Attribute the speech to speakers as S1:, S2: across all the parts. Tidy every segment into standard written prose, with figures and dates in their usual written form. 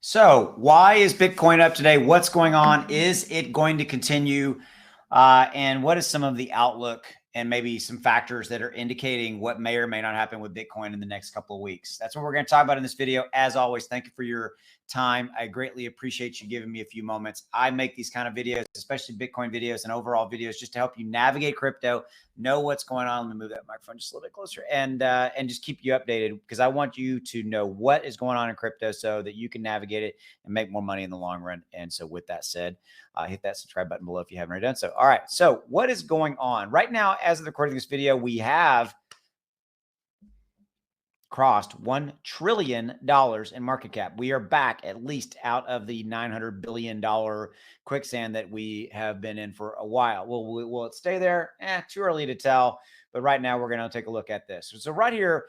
S1: So, why is Bitcoin up today? What's going on? Is it going to continue? And what is some of the outlook and maybe some factors that are indicating what may or may not happen with Bitcoin in the next couple of weeks? That's what we're going to talk about in this video. As always, thank you for your time. I greatly appreciate you giving me a few moments. I make these kind of videos, especially Bitcoin videos and overall videos, just to help you navigate crypto, know what's going on. Let me move that microphone just a little bit closer and just keep you updated because I want you to know what is going on in crypto so that you can navigate it and make more money in the long run. And so with that said, hit that subscribe button below if you haven't already done so. All right. So what is going on right now? As of recording this video, we have crossed $1 trillion in market cap. We are back at least out of the $900 billion quicksand that we have been in for a while. Will it stay there? Too early to tell. But right now we're going to take a look at this. So right here,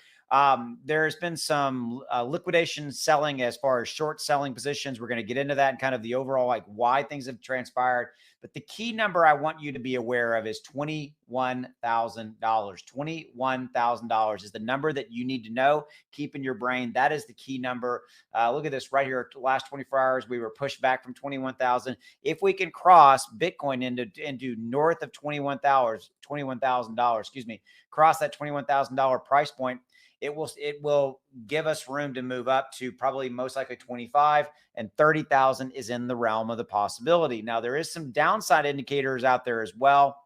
S1: there's been some liquidation selling as far as short selling positions. We're going to get into that and kind of the overall, like why things have transpired. But the key number I want you to be aware of is $21,000. $21,000 is the number that you need to know. Keep in your brain. That is the key number. Look at this right here. The last 24 hours, we were pushed back from 21,000. If we can cross Bitcoin into north of $21,000, excuse me, cross that $21,000 price point, it will give us room to move up to probably most likely 25, and 30,000 is in the realm of the possibility. Now, there is some downside indicators out there as well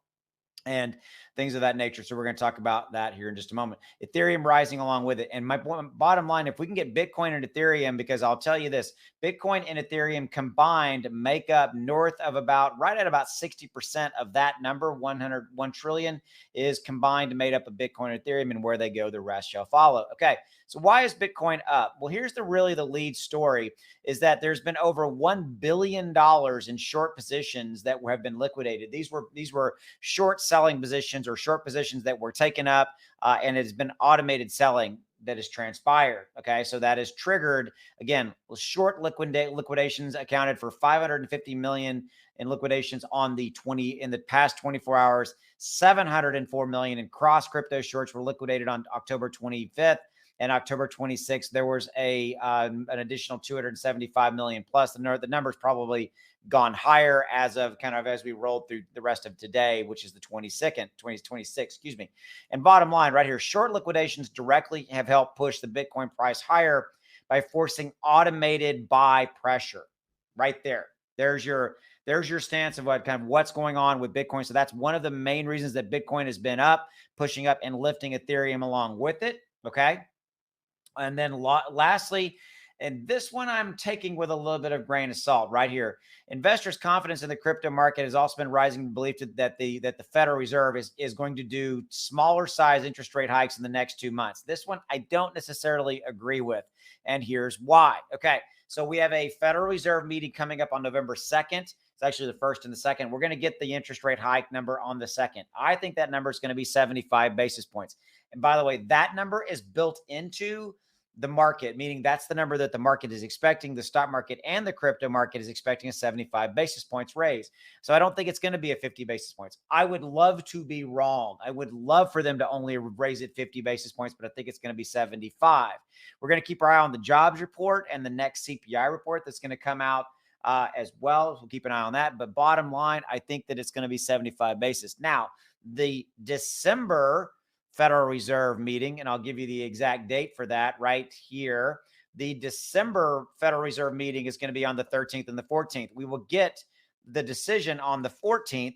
S1: and things of that nature. So we're going to talk about that here in just a moment. Ethereum rising along with it. And my bottom line, if we can get Bitcoin and Ethereum, because I'll tell you this, Bitcoin and Ethereum combined make up north of right at about 60% of that number. 1 trillion is combined made up of Bitcoin and Ethereum, and where they go, the rest shall follow. Okay. So why is Bitcoin up? Well, here's the lead story is that there's been over $1 billion in short positions that have been liquidated. These were short selling positions or short positions that were taken up, and it's been automated selling that has transpired. Okay, so that is triggered again. Short liquidations accounted for 550 million in liquidations in the past 24 hours. 704 million in cross crypto shorts were liquidated on October 25th. And October 26th, there was an additional 275 million plus. The number's probably gone higher as we rolled through the rest of today, which is the 26th, excuse me. And bottom line right here, short liquidations directly have helped push the Bitcoin price higher by forcing automated buy pressure. Right there. There's your stance of what's going on with Bitcoin. So that's one of the main reasons that Bitcoin has been up, pushing up and lifting Ethereum along with it. Okay. And then lastly, and this one I'm taking with a little bit of grain of salt right here. Investors' confidence in the crypto market has also been rising. Belief that the Federal Reserve is going to do smaller size interest rate hikes in the next 2 months. This one I don't necessarily agree with, and here's why. Okay, so we have a Federal Reserve meeting coming up on November 2nd. It's actually the 1st and the 2nd. We're going to get the interest rate hike number on the 2nd. I think that number is going to be 75 basis points. And by the way, that number is built into the market, meaning that's the number that the market is expecting. The stock market and the crypto market is expecting a 75 basis points raise. So I don't think it's going to be a 50 basis points. I would love to be wrong. I would love for them to only raise it 50 basis points, but I think it's going to be 75. We're going to keep our eye on the jobs report and the next CPI report that's going to come out as well. We'll keep an eye on that. But bottom line, I think that it's going to be 75 basis. Now, the December Federal Reserve meeting, and I'll give you the exact date for that right here. The December Federal Reserve meeting is going to be on the 13th and the 14th. We will get the decision on the 14th.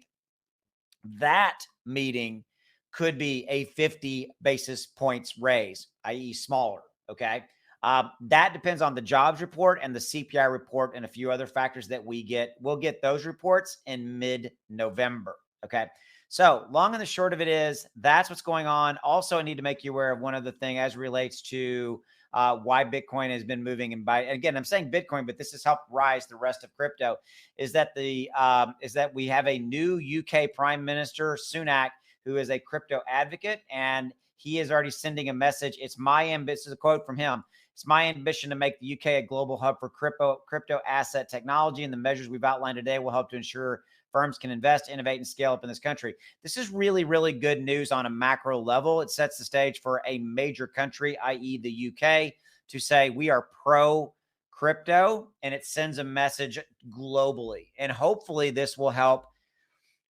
S1: That meeting could be a 50 basis points raise, i.e. smaller, okay? That depends on the jobs report and the CPI report and a few other factors that we get. We'll get those reports in mid-November, okay? So long and the short of it is that's what's going on. Also, I need to make you aware of one other thing as relates to why Bitcoin has been moving. And again, I'm saying Bitcoin, but this has helped rise the rest of crypto. Is that we have a new UK Prime Minister, Sunak, who is a crypto advocate, and he is already sending a message. It's my ambition. This is a quote from him. It's my ambition to make the UK a global hub for crypto asset technology, and the measures we've outlined today will help to ensure firms can invest, innovate, and scale up in this country. This is really, really good news on a macro level. It sets the stage for a major country, i.e. the UK, to say we are pro crypto, and it sends a message globally. And hopefully this will help.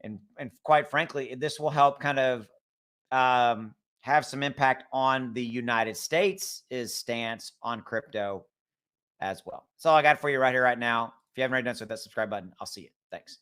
S1: And quite frankly, this will help kind of have some impact on the United States' stance on crypto as well. That's all I got for you right here, right now. If you haven't already done so, hit that subscribe button. I'll see you. Thanks.